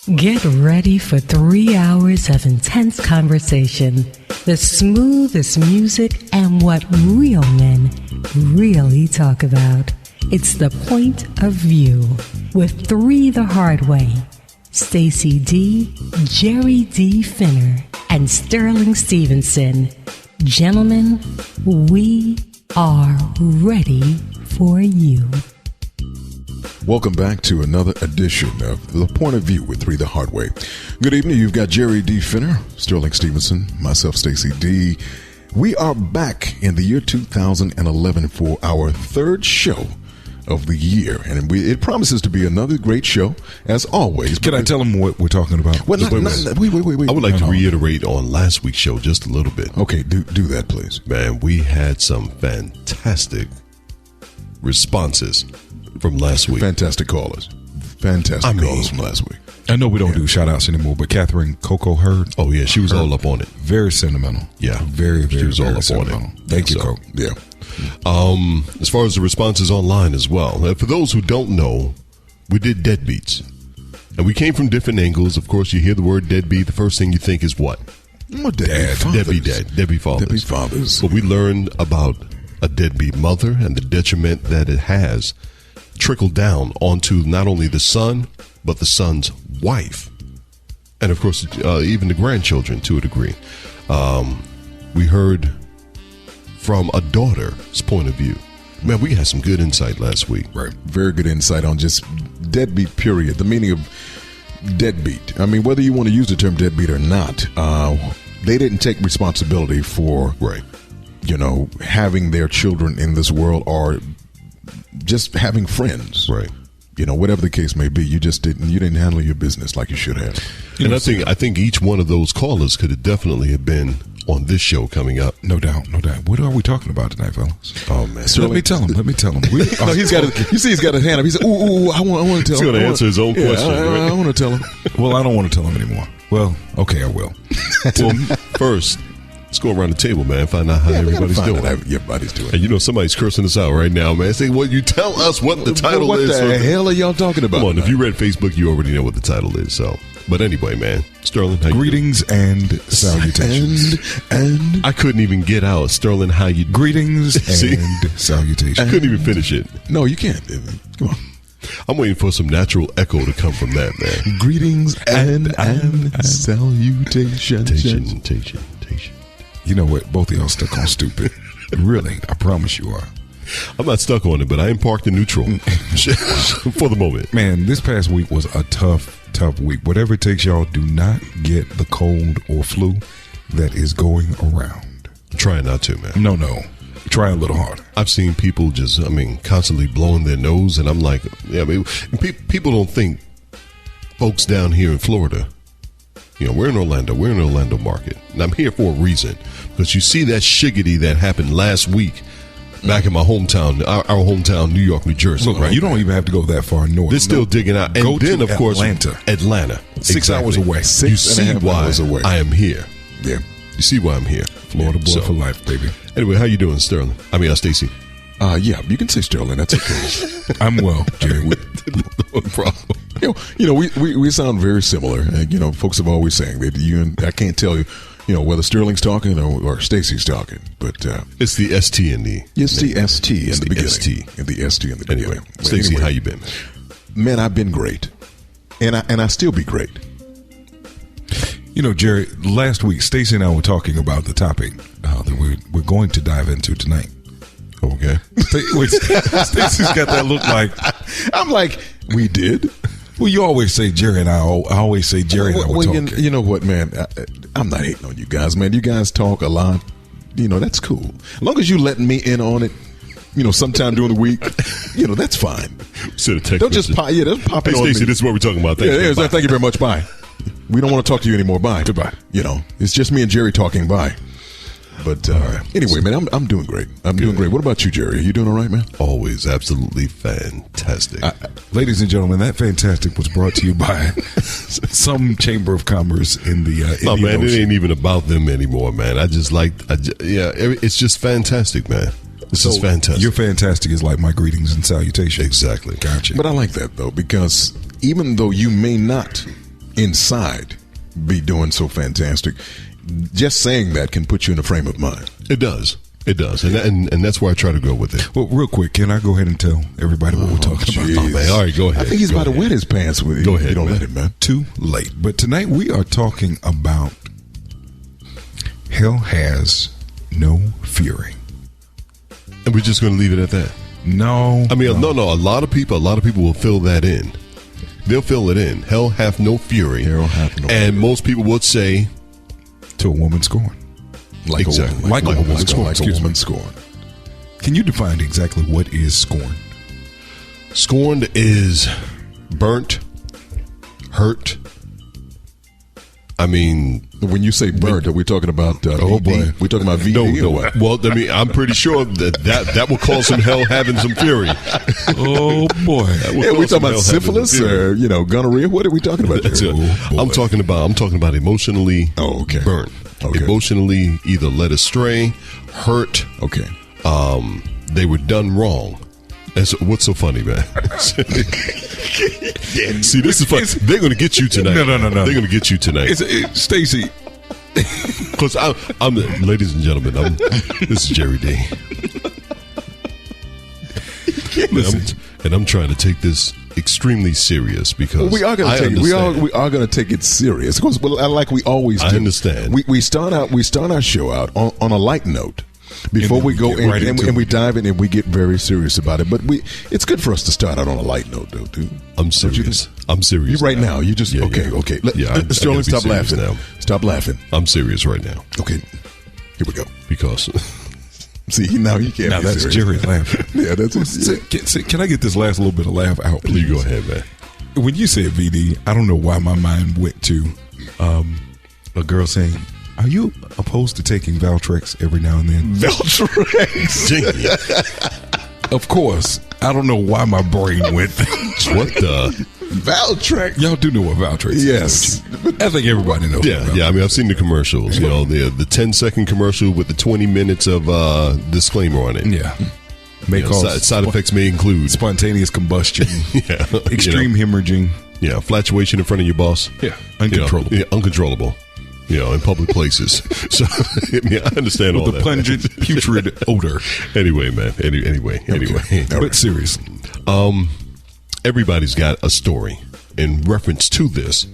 Get ready for 3 hours of intense conversation, the smoothest music, and what real men really talk about. It's The Point of View with Three the Hard Way, Stacey D, Jerry D. Finner, and Sterling Stevenson. Gentlemen, we are ready for you. Welcome back to another edition of The Point of View with Three the Hard Way. Good evening. You've got Jerry D. Finner, Sterling Stevenson, myself, Stacey D. We are back in the year 2011 for our third show of the year, and it promises to be another great show, as always. Can I tell them what we're talking about? Well, wait. I would like to reiterate on last week's show just a little bit. Okay, do that, please. Man, we had some fantastic responses from last week. Fantastic callers. Callers from last week. I know we don't do shout-outs anymore, but Catherine Coco Hurd. Oh, yeah, she was all up on it. Very sentimental. Yeah. Very, she was all up sentimental. on it. Thank you, Coco. Yeah. As far as the responses online as well, for those who don't know, we did deadbeats. And we came from different angles. Of course, you hear the word deadbeat, the first thing you think is what? Deadbeat fathers. Deadbeat fathers. But we learned about a deadbeat mother and the detriment that it has trickled down onto not only the son, but the son's wife. And, of course, even the grandchildren to a degree. We heard from a daughter's point of view. Man, we had some good insight last week. Right. Very good insight on just deadbeat, period. The meaning of deadbeat. I mean, whether you want to use the term deadbeat or not, they didn't take responsibility for, having their children in this world or just having friends. Right. Whatever the case may be, you didn't handle your business like you should have. And I think each one of those callers could have definitely have been on this show coming up. No doubt. What are we talking about tonight, fellas? Oh, man. Let me tell him. No, he's got his hand up. He said, ooh, I want to tell him. He's going to answer his own question. I want to tell him. Well, I don't want to tell him anymore. Well, okay, I will. Well, first, let's go around the table, man, find out how everybody's doing. Everybody's doing. And somebody's cursing us out right now, man. Say, well, you tell us what the title is. What the hell are y'all talking about? Come on, if you read Facebook, you already know what the title is. So, but anyway, man, Sterling, how greetings you doing? And salutations. And I couldn't even get out, Sterling. How you? Greetings and salutations. I couldn't even finish it. No, you can't. Come on. I'm waiting for some natural echo to come from that, man. Greetings and salutations. You know what? Both of y'all stuck on stupid. Really, I promise you are. I'm not stuck on it, but I am parked in neutral for the moment. Man, this past week was a tough week. Whatever it takes, y'all, do not get the cold or flu that is going around. I'm trying not to, man. No. Try a little harder. I've seen people constantly blowing their nose, and I'm like, people don't think folks down here in Florida, we're in Orlando market, and I'm here for a reason, because you see that shiggity that happened last week back in my hometown, our hometown, New York, New Jersey. Look, right? You don't even have to go that far north. They're still digging out. And go then, to of course, Atlanta. 6 hours away. You see why I am here. Yeah. You see why I'm here. Florida boy for life, baby. Anyway, how you doing, Sterling? Stacey. Yeah, you can say Sterling. That's okay. I'm well, Jerry. No problem. We sound very similar. Folks have always saying that I can't tell you, whether Sterling's talking or Stacey's talking, but it's the ST in the. It's the ST in the beginning. The ST in the beginning. Anyway, Stacey, how you been, man? I've been great, and I still be great. Jerry, last week, Stacey and I were talking about the topic that we're going to dive into tonight. Okay. Stacey's got that look like. I'm like, we did? Well, you always say Jerry and I always say Jerry and I were talking. You know what, man? I'm not hating on you guys, man. You guys talk a lot. That's cool. As long as you letting me in on it, sometime during the week, that's fine. Don't just pop it on me. Stacey, this is what we're talking about. Thank you very much. Bye. We don't want to talk to you anymore. Bye. Goodbye. It's just me and Jerry talking. Bye. But anyway, man, I'm doing great. Doing great. What about you, Jerry? Are you doing all right, man? Always absolutely fantastic. Ladies and gentlemen, that fantastic was brought to you by some Chamber of Commerce in the no, Indian man, Ocean. It ain't even about them anymore, man. It's just fantastic, man. This is fantastic. Your fantastic is like my greetings and salutations. Exactly. Gotcha. But I like that, though, because even though you may not inside be doing so fantastic. Just saying that can put you in a frame of mind. It does. It does. And that's where I try to go with it. Well, real quick, can I go ahead and tell everybody what we're talking about? Oh, man. All right, go ahead. I think he's about to wet his pants with you. Go ahead. You don't man. let him, man. Too late. But tonight we are talking about Hell Has No Fury. And we're just going to leave it at that. No. I mean, no. A lot of people will fill that in. They'll fill it in. Hell hath no fury. Hell hath no and fury. most people would say, to a woman scorned. Like exactly. Like a woman scorned. Like a woman scorned. Can you define exactly what is scorn? Scorned is burnt, hurt. I mean, when you say burnt, are we talking about VD? boy. We talking about VD no. or what? Well, I mean, I'm pretty sure that will cause some hell having some fury. Oh boy. Yeah, we talking about syphilis or gonorrhea? What are we talking about? That's it. I'm talking about emotionally burnt. Okay. Emotionally either led astray, hurt. Okay. They were done wrong. And so, what's so funny, man? See, this is fun. They're going to get you tonight. No. They're going to get you tonight. Stacy. Because I'm, ladies and gentlemen, this is Jerry D. And I'm trying to take this extremely serious because we are going to take we are going to take it serious because like we always do. I understand. We start our show out on a light note. Before we go in, and we dive in and we get very serious about it. But it's good for us to start out on a light note, though, dude. I'm serious. I'm serious. You right now. You just okay. Sterling, stop laughing now. Stop laughing. I'm serious right now. Okay, here we go. Because see now you can't. Now be that's serious. Jerry laughing. Yeah, that's it. Can I get this last little bit of laugh out, please? You go ahead, man. When you said VD, I don't know why my mind went to a girl saying, "Are you opposed to taking Valtrex every now and then?" Valtrex. Of course. I don't know why my brain went there. What the? Valtrex. Y'all do know what Valtrex is. Yes. I think everybody knows. Yeah. I mean, I've seen the commercials. You know, the 10-second commercial with the 20 minutes of disclaimer on it. Yeah. May cause side effects may include spontaneous combustion, extreme hemorrhaging. Yeah, flatulation in front of your boss. Yeah, uncontrollable. Uncontrollable. In public places. So, I understand all with that. The pungent, putrid odor. Anyway, man. Anyway. But seriously. Everybody's got a story in reference to this.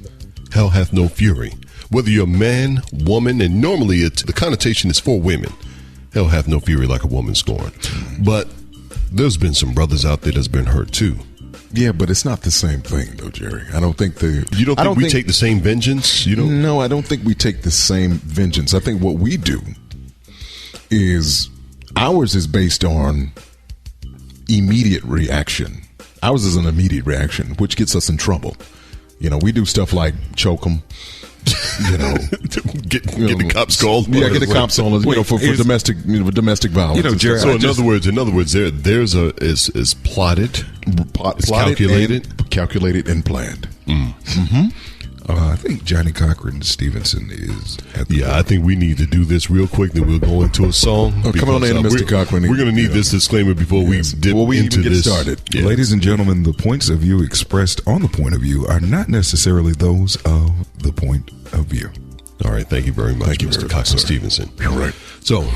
Hell hath no fury. Whether you're a man, woman, and normally the connotation is for women. Hell hath no fury like a woman scorned. But there's been some brothers out there that's been hurt too. Yeah, but it's not the same thing, though, Jerry. I don't think You don't think we take the same vengeance? No, I don't think we take the same vengeance. I think what we do is ours is based on immediate reaction. Ours is an immediate reaction, which gets us in trouble. We do stuff like choke them. Get the cops called. Yeah, get the cops on us. For domestic violence. Jerry. So in other words, there's is plotted, calculated, and planned. I think Johnny Cochran Stevenson is. I think we need to do this real quick. Then we'll go into a song. Come on in, Mr. Cochran. We're going to need this disclaimer before we dip into get this. Started. Yes. Ladies and gentlemen, the points of view expressed on the point of view are not necessarily those of the point of view. All right. Thank you very much, Mr. Cochran Stevenson. All right. So,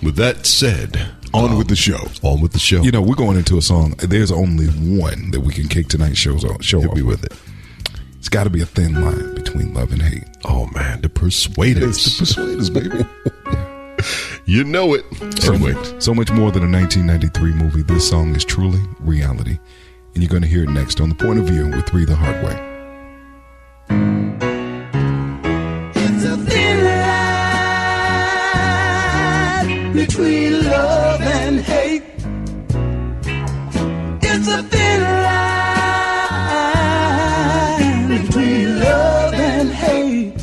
with that said, on with the show. On with the show. We're going into a song. There's only one that we can kick tonight's show off with it. It's got to be a thin line between love and hate. Oh, man. The Persuaders. It's the Persuaders, baby. You know it. So much more than a 1993 movie. This song is truly reality. And you're going to hear it next on The Point of View with Three the Hard Way. It's a thin line between love and hate. It's a thin line between love and hate.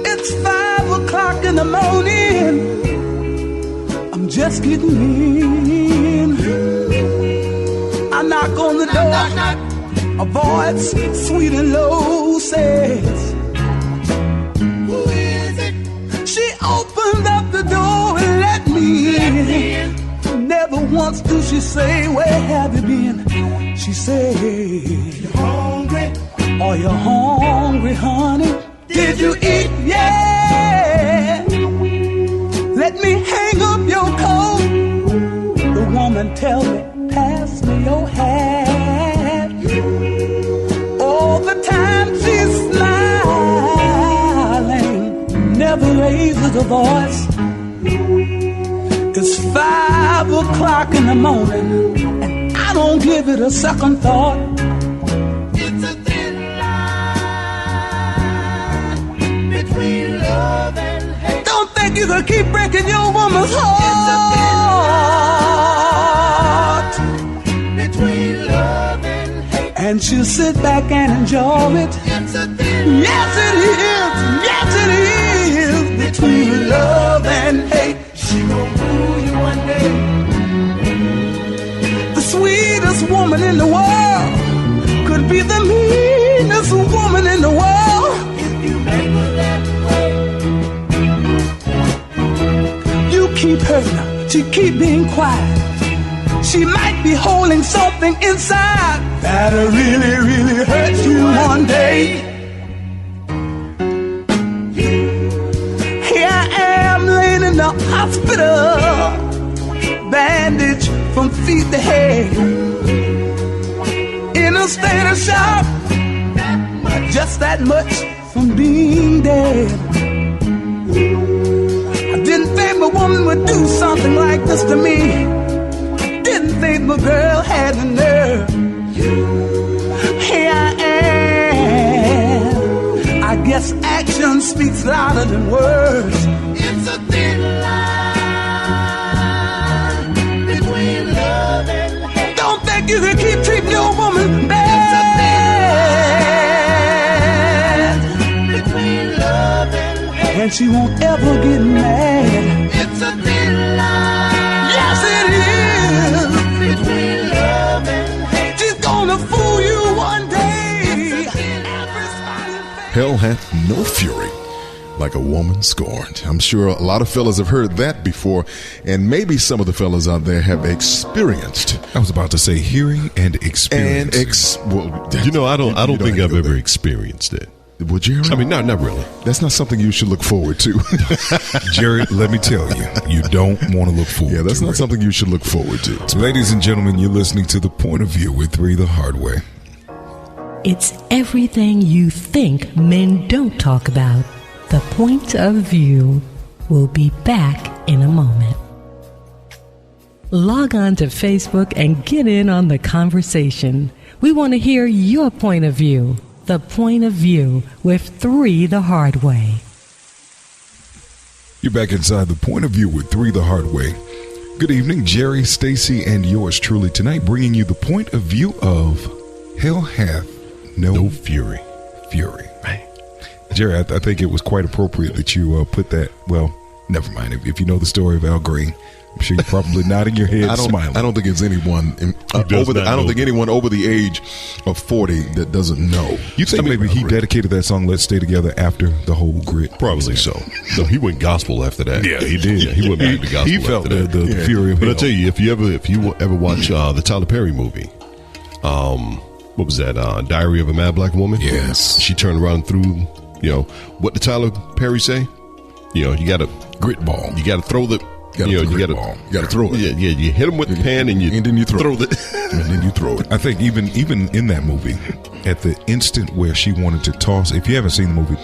It's 5 o'clock in the morning. I'm just getting in. I knock on the door. A voice sweet and low says, "Who is it?" She opened up the door and let me in. Never once do she say, "Where have you been?" She said, "You hungry? Are you hungry, honey? Did you eat? Yeah. Let me hang up your coat." The woman tell me, "Pass me your hat." All the time she's smiling, never raises a voice. It's 5 o'clock in the morning, and I don't give it a second thought. It's a thin line between love and hate. Don't think you can keep breaking your woman's heart. It's a thin line between love and hate. And she'll sit back and enjoy it. It's a thin line. Yes, it is. Yes, it is. Between love and hate. She gon' fool you one day. The sweetest woman in the world could be the meanest woman in the world. If you make her that way, you keep hurting her. She keep being quiet. She might be holding something inside that'll really, really hurt you one day. Here I am laying in the hospital, bandage from feet to head, in a state of shock, just that much from being dead. I didn't think my woman would do something like this to me. Didn't think my girl had the nerve. Here I am. I guess action speaks louder than words. It's a thin line between love and hate. Don't think you can keep treating your woman bad. It's a thin line between love and hate. And she won't ever get mad. It's a thin line. Yes, it is. Between love and hate. She's gonna fool you one day. Hell hath no fury like a woman scorned. I'm sure a lot of fellas have heard that before, and maybe some of the fellas out there have experienced. I was about to say hearing and experiencing. I don't think I've ever experienced it. Would you? I mean, not really. That's not something you should look forward to. Jerry, let me tell you, you don't want to look forward to. Yeah, that's not something you should look forward to. So, ladies and gentlemen, you're listening to The Point of View with Three the Hard Way. It's everything you think men don't talk about. The Point of View will be back in a moment. Log on to Facebook and get in on the conversation. We want to hear your point of view. The Point of View with Three the Hard Way. You're back inside The Point of View with Three the Hard Way. Good evening, Jerry, Stacy, and yours truly tonight, bringing you the point of view of Hell Hath No Fury. Right. Jerry, I think it was quite appropriate that you put that. Well, never mind. If you know the story of Al Green, I'm sure you're probably nodding your head, smiling. I don't think it's anyone think anyone over the age of 40 that doesn't know. You think maybe he dedicated that song "Let's Stay Together" after the whole grit? Probably so. No, he went gospel after that. Yeah, he did. Yeah, he went back to gospel. He felt the fury of But hell. I tell you, if you ever watch the Tyler Perry movie, what was that? Diary of a Mad Black Woman. Yes. She turned around through. What did Tyler Perry say? You got to grit ball. You got to throw the. You got to throw it. Yeah. You hit him with the pan and then you throw it. And then you throw it. I think even in that movie, at the instant where she wanted to toss. If you haven't seen the movie,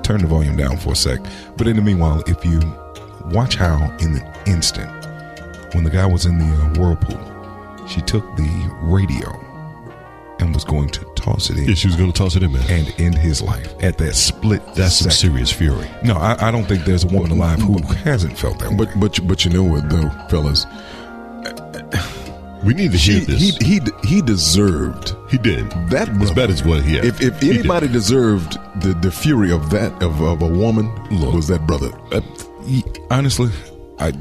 turn the volume down for a sec. But in the meanwhile, if you watch how in the instant when the guy was in the whirlpool, she took the radio and was going to toss it in. Yeah, she was going to toss it in, man. And end his life at that split That's second. some serious fury. No, I don't think there's a woman alive who hasn't felt that way. But you know what, though, fellas? We need to hear this. He deserved. He did. That as bad as what he had. If anybody deserved the fury of that of a woman, was that brother. Honestly,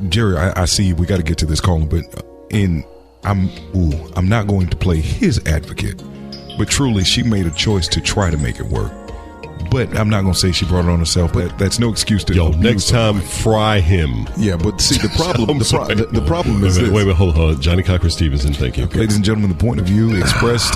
Jerry, I see we got to get to this caller, but I'm not going to play his advocate, but truly she made a choice to try to make it work. But I'm not going to say she brought it on herself. But that's no excuse to. Yo, next time, fry him. Yeah, but see, the problem the problem is this. Wait, hold on. Johnny Cocker Stevenson, thank you. Ladies and gentlemen, the point of view expressed